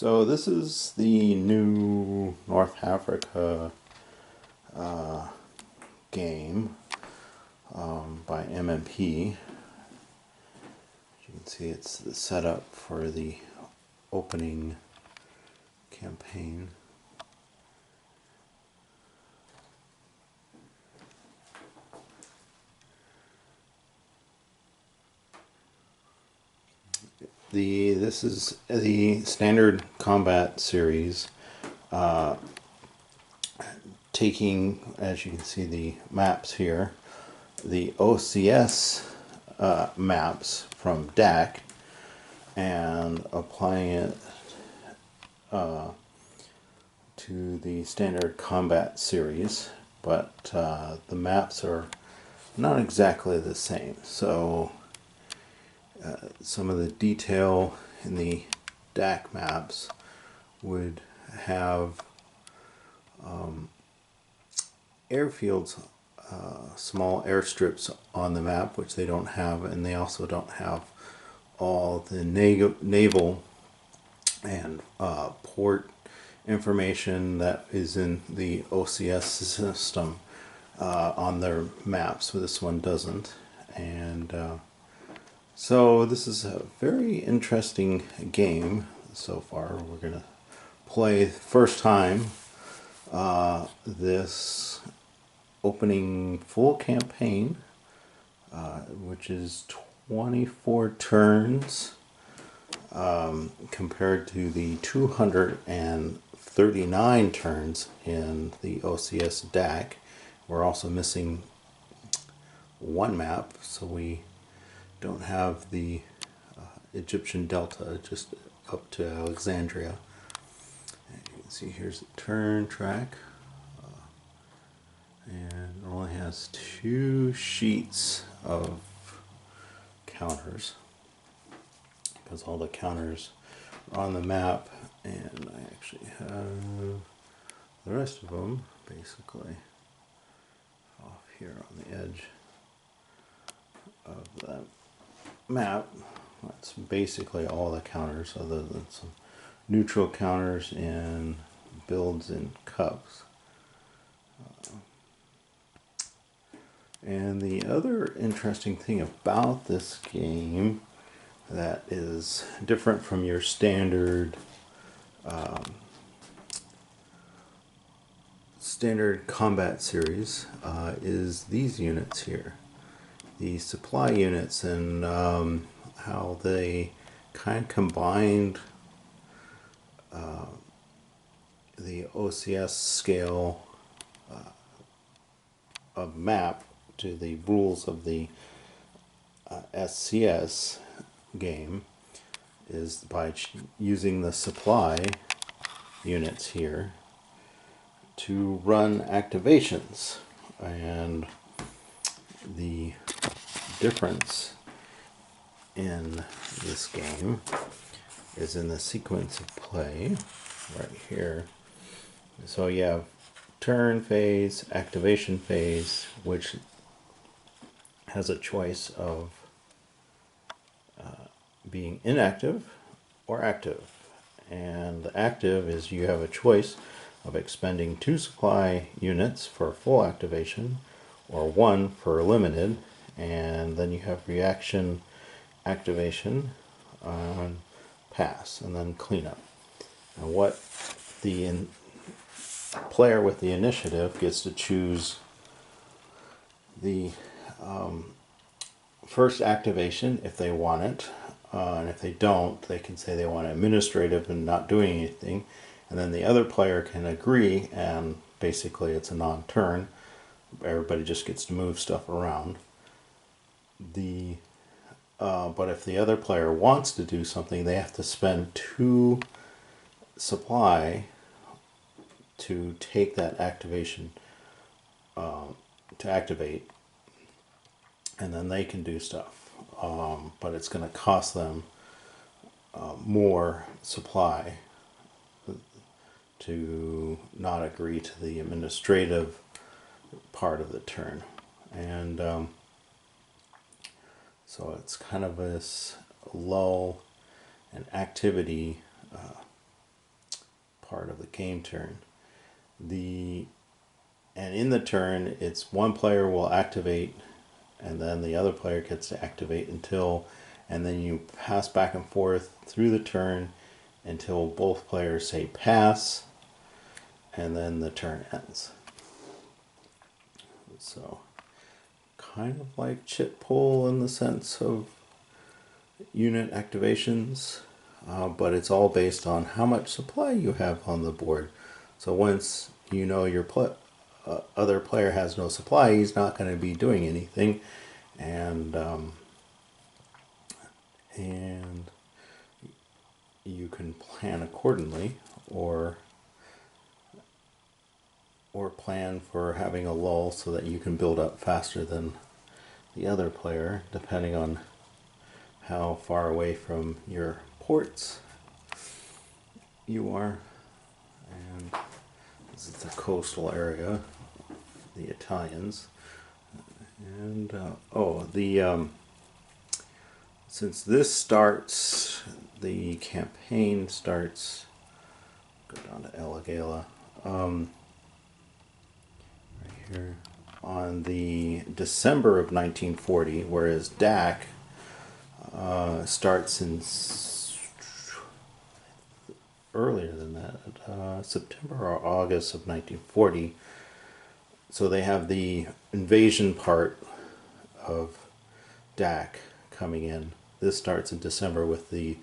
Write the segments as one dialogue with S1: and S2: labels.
S1: So this is the new North Africa game by MMP. As you can see, it's the setup for the opening campaign. This is the standard combat series, taking, as you can see, the maps here, the OCS maps from DAC and applying it to the standard combat series, but the maps are not exactly the same. So some of the detail in the DAC maps would have airfields, small airstrips on the map, which they don't have, and they also don't have all the naval and port information that is in the OCS system on their maps. So this one doesn't, and so this is a very interesting game so far. We're gonna play first time this opening full campaign, which is 24 turns compared to the 239 turns in the OCS DAC. We're also missing one map, so we don't have the Egyptian Delta, just up to Alexandria. And you can see here's the turn track, and it only has 2 sheets of counters because all the counters are on the map, and I actually have the rest of them basically off here on the edge of that map. That's basically all the counters other than some neutral counters and builds in cups. And the other interesting thing about this game that is different from your standard standard combat series is these units here, the supply units, and how they kind of combined the OCS scale of map to the rules of the SCS game, is by using the supply units here to run activations. And the difference in this game is in the sequence of play right here. So you have turn phase, activation phase, which has a choice of being inactive or active. And the active is you have a choice of expending 2 supply units for full activation or 1 for limited, and then you have reaction, activation, pass, and then cleanup. And what the player with the initiative gets to choose the first activation if they want it, and if they don't, they can say they want administrative and not doing anything, and then the other player can agree, and basically it's a non-turn. Everybody just gets to move stuff around. But if the other player wants to do something, they have to spend 2 supply to take that activation, to activate, and then they can do stuff. But it's going to cost them more supply to not agree to the administrative part of the turn. And so it's kind of this lull and activity part of the game turn. And in the turn, it's one player will activate, and then the other player gets to activate until, and then you pass back and forth through the turn until both players say pass, and then the turn ends. So, kind of like chit pull in the sense of unit activations, but it's all based on how much supply you have on the board. So once you know your other player has no supply, he's not going to be doing anything, and you can plan accordingly, or plan for having a lull so that you can build up faster than the other player, depending on how far away from your ports you are. And this is the coastal area, the Italians. And since this starts, the campaign starts, go down to El Agala, right here, on the December of 1940, whereas DAC starts in earlier than that, September or August of 1940. So they have the invasion part of DAC coming in. This starts in December with the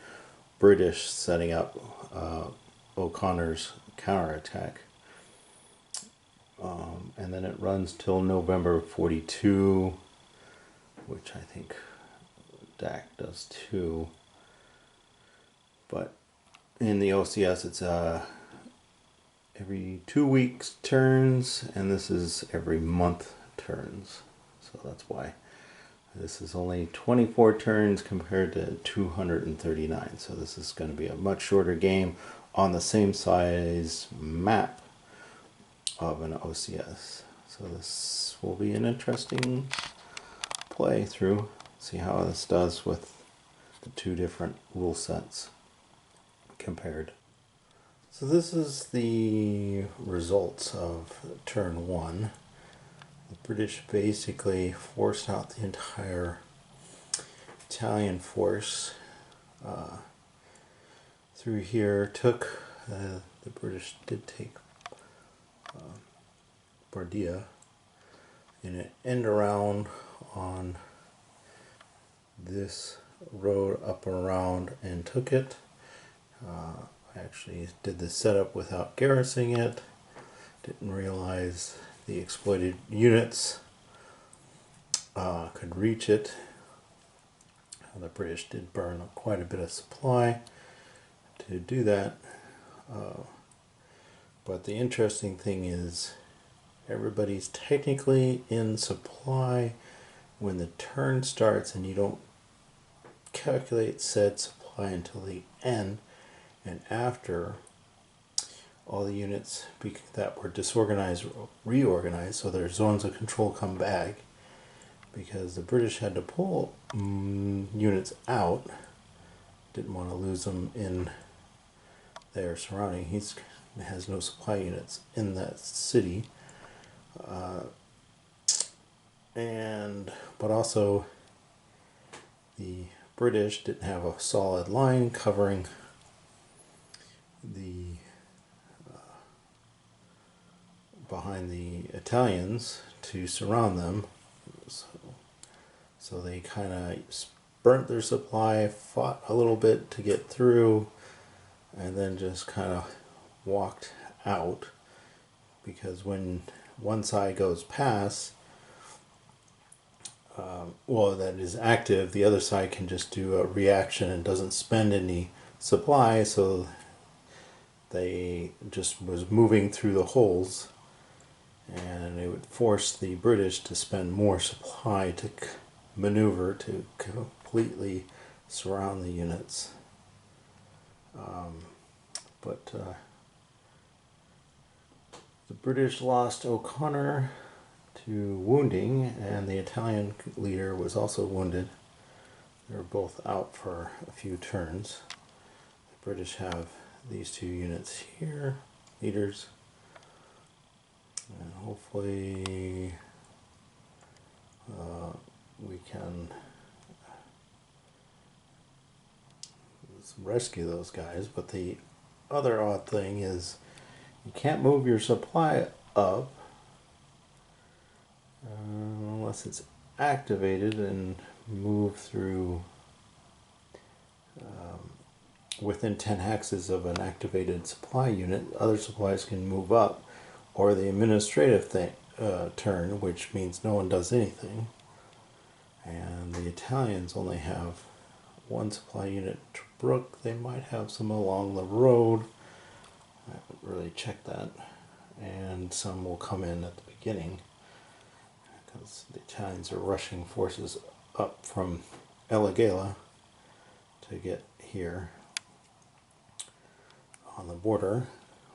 S1: British setting up O'Connor's counterattack. And then it runs till November 42, which I think DAC does too. But in the OCS, it's every 2 weeks turns, and this is every month turns. So that's why this is only 24 turns compared to 239. So this is going to be a much shorter game on the same size map of an OCS. So this will be an interesting play through. See how this does with the two different rule sets compared. So this is the results of turn 1. The British basically forced out the entire Italian force through here. The British did take Bardia in an end around on this road up and around and took it. I actually did the setup without garrisoning it. Didn't realize the exploited units could reach it. The British did burn quite a bit of supply to do that. But the interesting thing is everybody's technically in supply when the turn starts, and you don't calculate said supply until the end. And after, all the units that were disorganized reorganized, so their zones of control come back, because the British had to pull units out, didn't want to lose them in their surrounding. He has no supply units in that city, but also the British didn't have a solid line covering the behind the Italians to surround them, so they kind of burnt their supply, fought a little bit to get through, and then just kind of walked out, because when one side goes past, that is active, the other side can just do a reaction and doesn't spend any supply, so they just was moving through the holes, and it would force the British to spend more supply to maneuver to completely surround the units. But the British lost O'Connor to wounding, and the Italian leader was also wounded. They were both out for a few turns. The British have these two units here, leaders, and hopefully we can rescue those guys. But the other odd thing is you can't move your supply up unless it's activated and move through within 10 hexes of an activated supply unit. Other supplies can move up, or the administrative turn, which means no one does anything. And the Italians only have one supply unit to Brook. They might have some along the road. I haven't really checked that. And some will come in at the beginning because the Italians are rushing forces up from Elagela to get here on the border.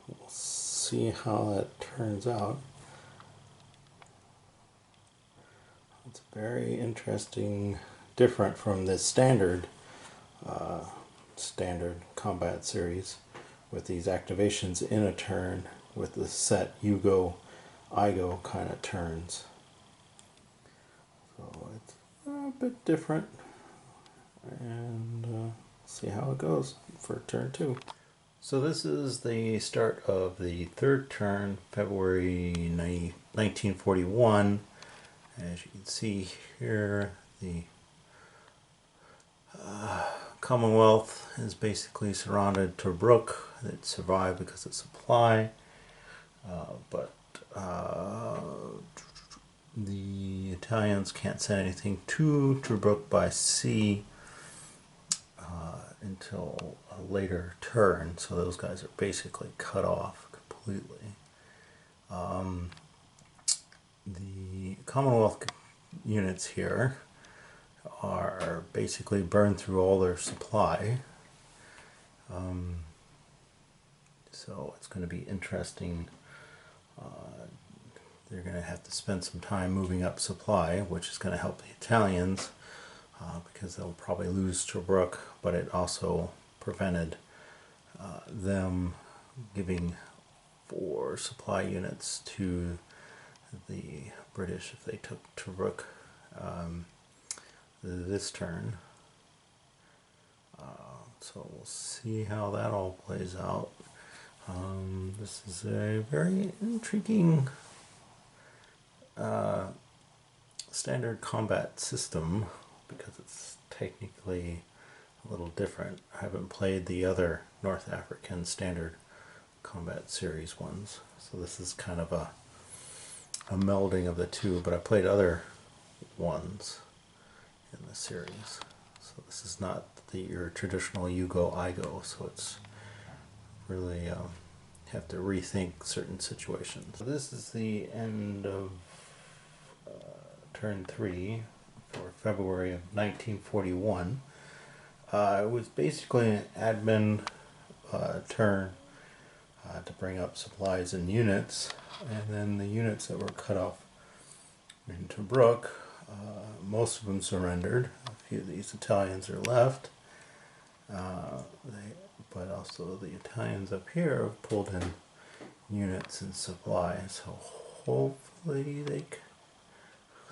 S1: We'll see how that turns out. It's very interesting, different from the standard combat series with these activations in a turn with the set you go, I go kind of turns. So it's a bit different, and see how it goes for turn 2. So this is the start of the third turn, February 1941. As you can see here, the Commonwealth is basically surrounded to Brook. It survived because of supply, but the Italians can't send anything to Tobruk by sea until a later turn, so those guys are basically cut off completely. The Commonwealth units here are basically burned through all their supply, so it's going to be interesting. They're going to have to spend some time moving up supply, which is going to help the Italians because they'll probably lose Tobruk, but it also prevented them giving 4 supply units to the British if they took Tobruk this turn. So we'll see how that all plays out. This is a very intriguing standard combat system because it's technically a little different. I haven't played the other North African standard combat series ones, so this is kind of a melding of the two, but I played other ones in the series. So this is not your traditional you go, I go, so it's really have to rethink certain situations. So this is the end of turn 3 for February of 1941. It was basically an admin turn to bring up supplies and units, and then the units that were cut off in Tobruk, most of them surrendered. A few of these Italians are left, but also the Italians up here have pulled in units and supplies, so hopefully they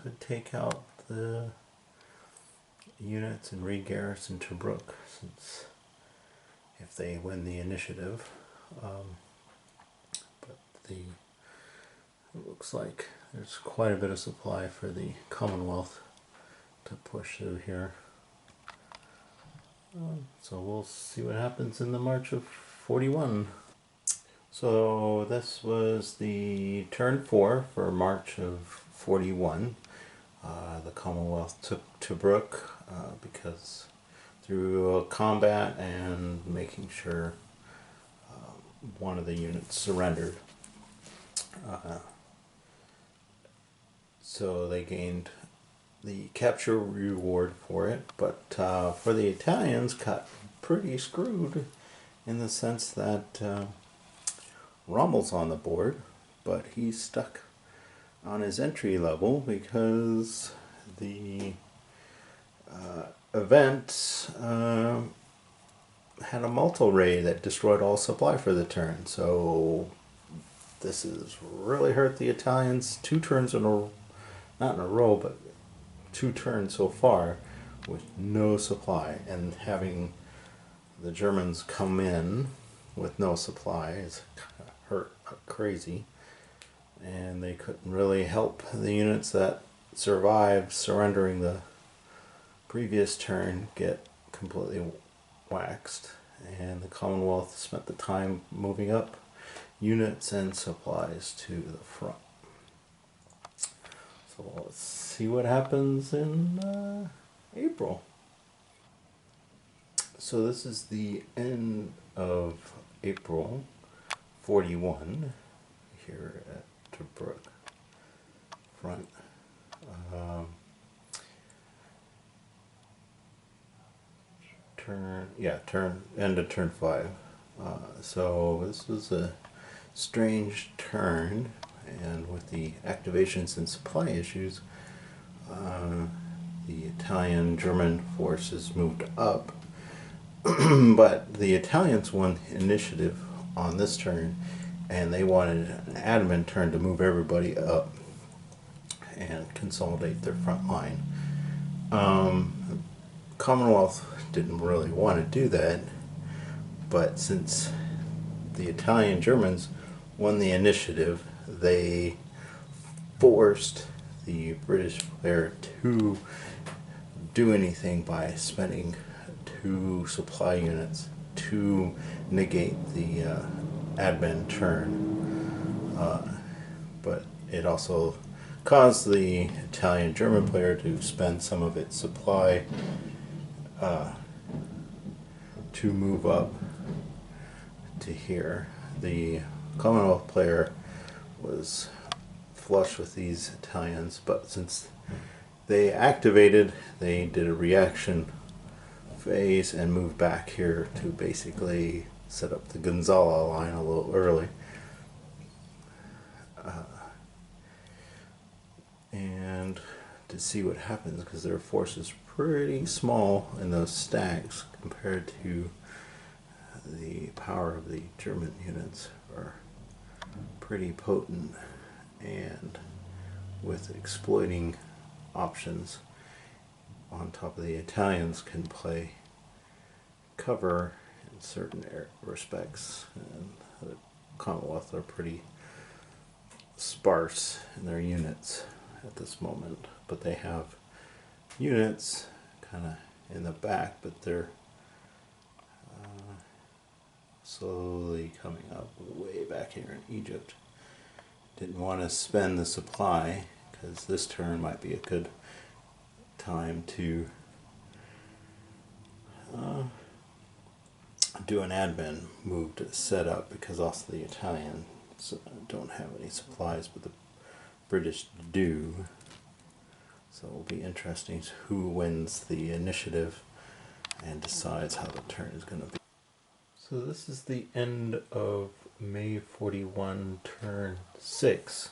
S1: could take out the units and re-garrison Tobruk, since if they win the initiative. But it looks like there's quite a bit of supply for the Commonwealth to push through here. So we'll see what happens in the March of 41. So this was the turn 4 for March of 41. The Commonwealth took Tobruk because through combat and making sure one of the units surrendered. So they gained the capture reward for it, but for the Italians, got pretty screwed in the sense that Rommel's on the board, but he's stuck on his entry level because the event had a multi-ray that destroyed all supply for the turn. So this has really hurt the Italians. 2 turns in a, not in a row, but 2 turns so far with no supply, and having the Germans come in with no supply is kind of hurt crazy, and they couldn't really help the units that survived surrendering the previous turn get completely waxed, and the Commonwealth spent the time moving up units and supplies to the front. So let's see what happens in April. So this is the end of April 41 here at Tobruk front. End of turn 5. So this was a strange turn, and with the activations and supply issues, the Italian-German forces moved up, but the Italians won initiative on this turn, and they wanted an admin turn to move everybody up and consolidate their front line. Commonwealth didn't really want to do that, but since the Italian Germans won the initiative, they forced the British player to do anything by spending 2 supply units to negate the admin turn. But it also caused the Italian-German player to spend some of its supply to move up to here. The Commonwealth player was flush with these Italians, but since they activated, they did a reaction phase and moved back here to basically set up the Gonzala line a little early. And to see what happens, because their force is pretty small in those stacks compared to the power of the German units, are pretty potent, and with exploiting options on top of the Italians can play cover in certain respects, and the Commonwealth are pretty sparse in their units at this moment, but they have units kind of in the back, but they're slowly coming up way back here in Egypt. Didn't want to spend the supply because this turn might be a good time to do an admin move to set up, because also the Italians don't have any supplies, but the British do. So it will be interesting who wins the initiative and decides how the turn is going to be. So this is the end of May 41, turn 6.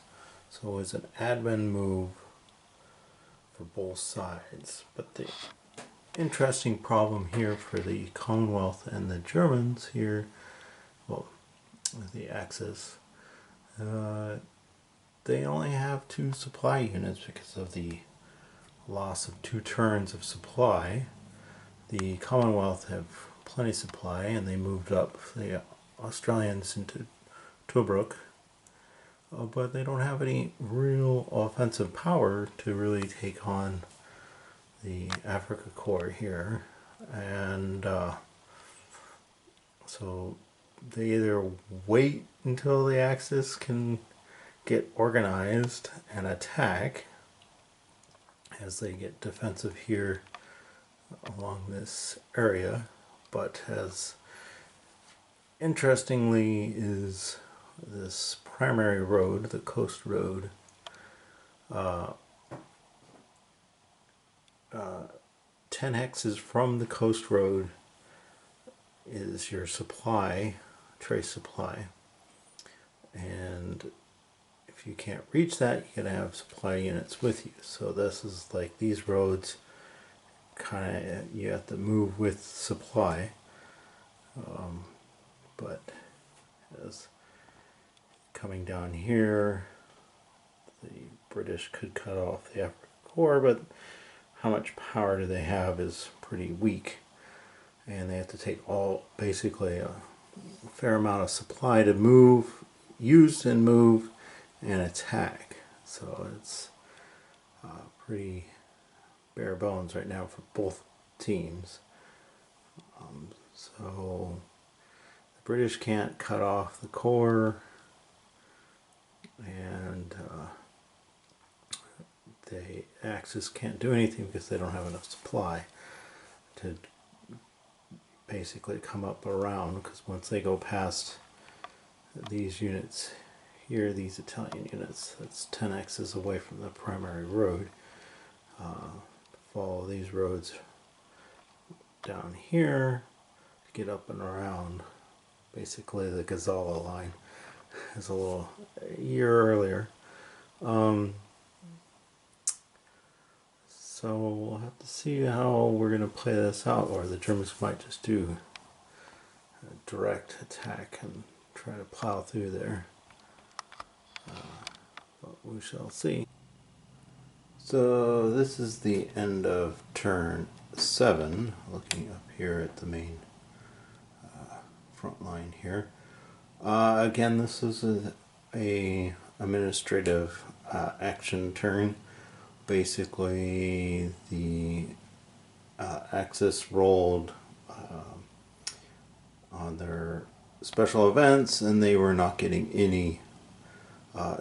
S1: So it was an admin move for both sides. But the interesting problem here for the Commonwealth and the Germans here, well, the Axis, they only have 2 supply units because of the loss of 2 turns of supply. The Commonwealth have plenty of supply, and they moved up the Australians into Tobruk, but they don't have any real offensive power to really take on the Afrika Korps here, and so they either wait until the Axis can get organized and attack as they get defensive here along this area, but as interestingly is this primary road, the coast road, 10 hexes from the coast road is your supply, trace supply, and if you can't reach that, you gotta have supply units with you. So this is like these roads, kind of you have to move with supply. But as coming down here, the British could cut off the Afrika Korps, but how much power do they have is pretty weak, and they have to take basically a fair amount of supply to move, use and move, and attack. So it's pretty bare bones right now for both teams. So the British can't cut off the Corps, and the Axis can't do anything because they don't have enough supply to basically come up around, because once they go past these units here, these Italian units, that's 10 X's away from the primary road. Follow these roads down here to get up and around. Basically the Gazala line is a year earlier. So we'll have to see how we're going to play this out, or the Germans might just do a direct attack and try to plow through there. But we shall see. So this is the end of turn 7, looking up here at the main front line here. Again, this is a administrative action turn. Basically, the Axis rolled on their special events, and they were not getting any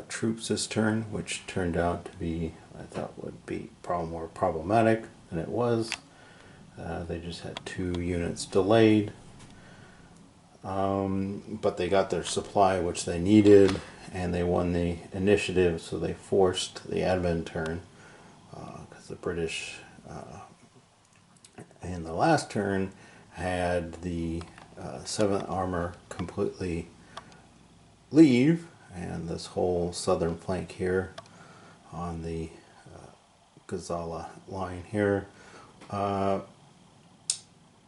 S1: troops this turn, which turned out to be, I thought, would be more problematic than it was. They just had 2 units delayed, but they got their supply, which they needed, and they won the initiative, so they forced the admin turn, because the British in the last turn had the 7th Armor completely leave, and this whole southern flank here on the Gazala line here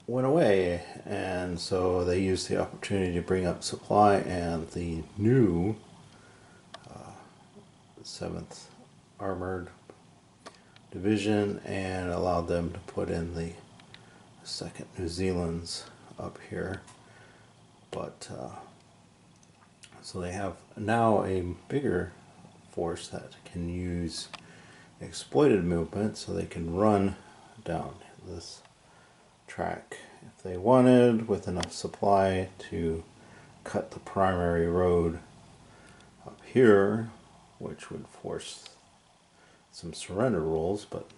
S1: went away, and so they used the opportunity to bring up supply, and the new 7th Armored Division, and allowed them to put in the 2nd New Zealand's up here. But so they have now a bigger force that can use exploited movement, so they can run down this track if they wanted, with enough supply to cut the primary road up here, which would force some surrender rules, but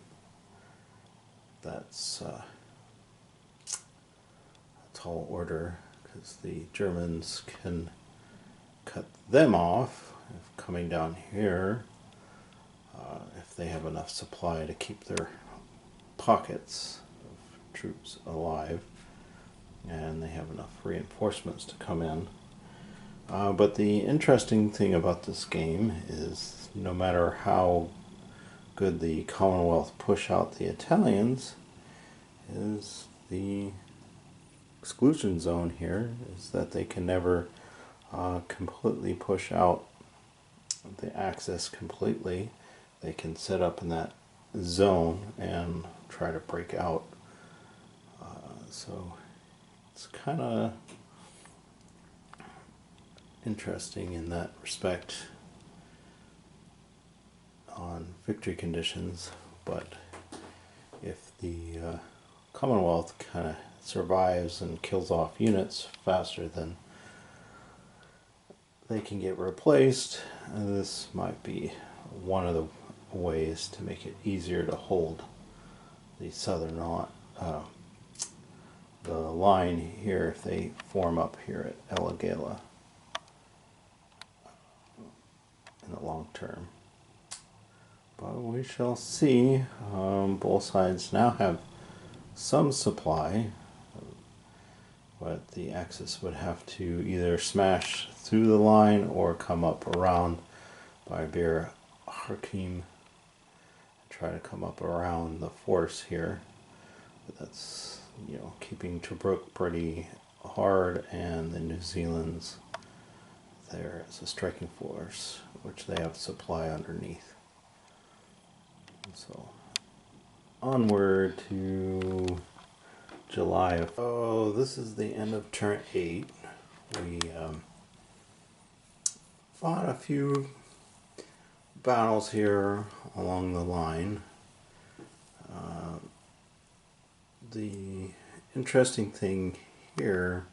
S1: that's a tall order, because the Germans can cut them off coming down here if they have enough supply to keep their pockets of troops alive, and they have enough reinforcements to come in. But the interesting thing about this game is, no matter how good the Commonwealth push out the Italians, is the exclusion zone here, is that they can never completely push out the Axis completely. They can set up in that zone and try to break out. So it's kind of interesting in that respect on victory conditions, but if the Commonwealth kind of survives and kills off units faster than they can get replaced, this might be one of the ways to make it easier to hold the southern the line here if they form up here at Elagala in the long term. But we shall see. Both sides now have some supply, but the Axis would have to either smash through the line or come up around by Bir Hakim, try to come up around the force here. But that's, keeping Tobruk pretty hard, and the New Zealand's there as a striking force, which they have supply underneath. So onward to July. Oh, this is the end of turn 8. We fought a few battles here along the line. The interesting thing here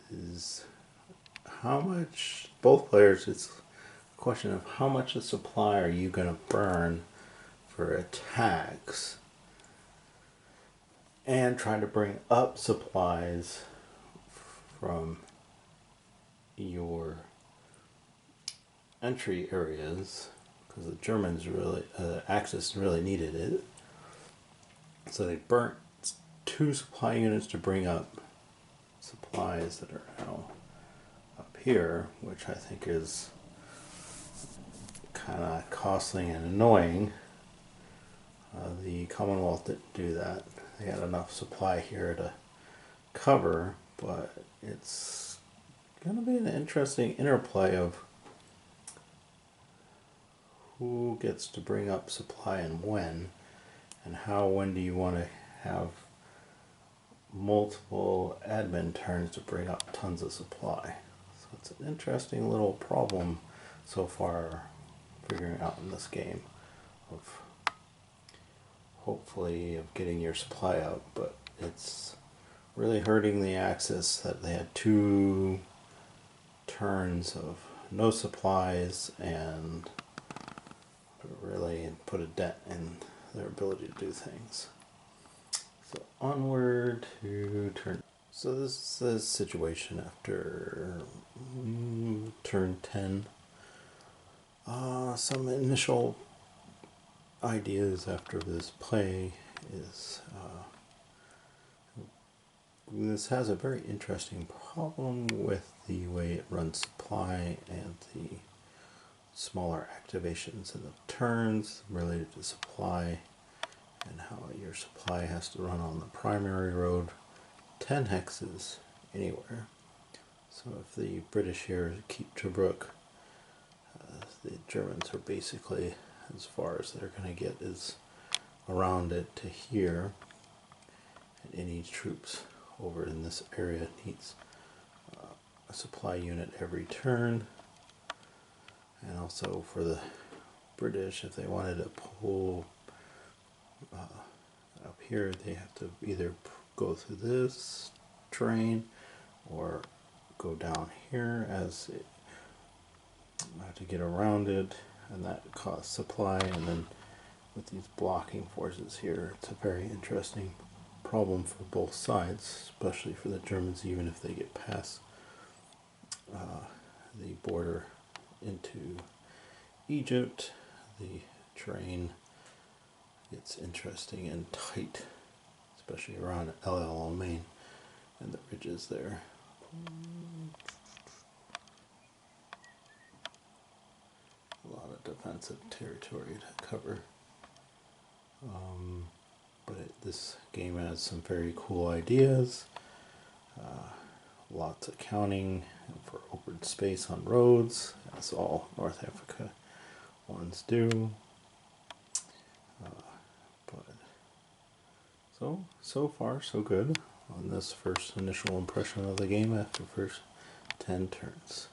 S1: is how much, both players, it's a question of how much of supply are you going to burn for attacks and trying to bring up supplies from your entry areas, because the Germans really, Axis really needed it. So they burnt 2 supply units to bring up supplies that are now up here, which I think is kind of costly and annoying. The Commonwealth didn't do that. They had enough supply here to cover, but it's going to be an interesting interplay of who gets to bring up supply and when do you want to have multiple admin turns to bring up tons of supply. So it's an interesting little problem so far figuring out in this game of hopefully of getting your supply out, but it's really hurting the Axis that they had 2 turns of no supplies and really put a dent in their ability to do things. So onward to turn. So this is the situation after turn 10. Some initial ideas after this play is this has a very interesting problem with the way it runs supply and the smaller activations in the turns related to supply, and how your supply has to run on the primary road 10 hexes anywhere. So if the British here keep Tobruk, the Germans are basically, as far as they're going to get is around it to here, and any troops over in this area needs a supply unit every turn. And also for the British, if they wanted to pull up here, they have to either go through this terrain or go down here as it, to get around it, and that costs supply. And then with these blocking forces here, it's a very interesting problem for both sides, especially for the Germans, even if they get past the border into Egypt. The terrain gets interesting and tight, especially around El Alamein and the ridges there. A lot of defensive territory to cover. But this game has some very cool ideas. Lots of counting for open space on roads, as all North Africa ones do. But so far so good on this first initial impression of the game after first 10 turns.